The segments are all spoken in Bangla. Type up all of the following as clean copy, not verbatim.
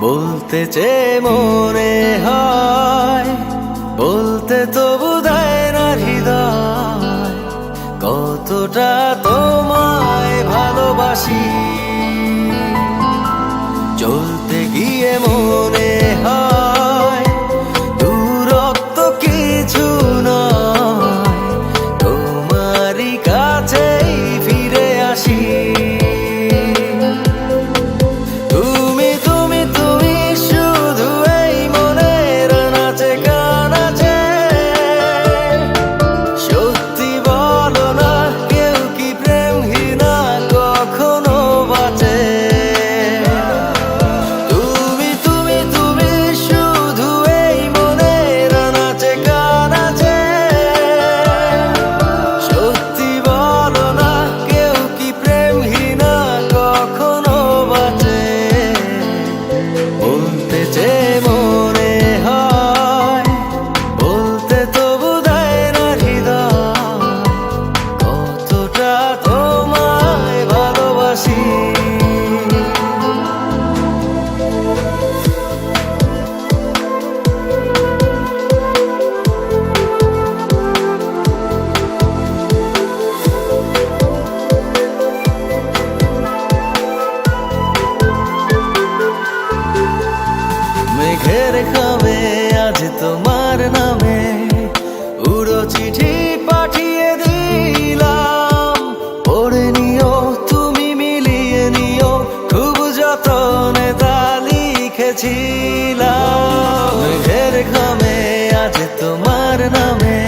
বলতে চেয়ে মনে হয়, বলতে তবু দেয় না হৃদয়, কতটা তোমায় ভালোবাসি। চলতে গিয়ে মনে হয় দূরত্ব কিছু নয়, তোমারই কাছেই ফিরে আসি। মেঘের খামে আজ তোমার নামে উড়ো চিঠি পাঠিয়ে দিলাম, পড়ে নিও তুমি মিলিয়ে নিও, খুব যতনে তা লিখেছিলাম। মেঘের খামে আজ তোমার নামে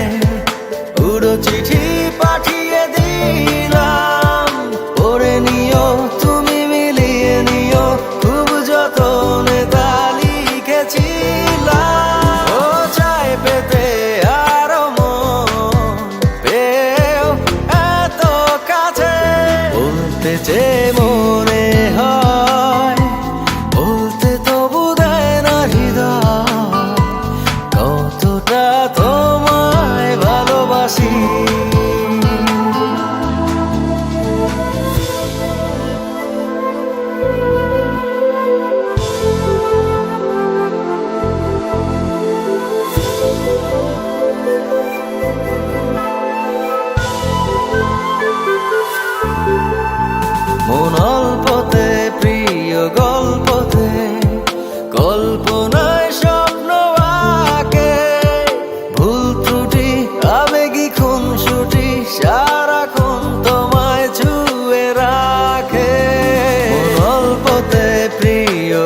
উড়ো চিঠি পাঠিয়ে দিলাম, পড়ে নিও তুমি মিলিয়ে নিও, খুব যতনে তা যে মনে হয়, বলতে তবু দেয় না হৃদয়, কতটা তোমায় ভালোবাসি। মন অল্পতে প্রিয় গল্পতে, কল্পনায় স্বপ্ন আঁকে, ভুল ত্রুটি আবেগী খুনসুটি সারাক্ষণ তোমায় ছুঁয়ে রাখে। মন অল্পতে প্রিয়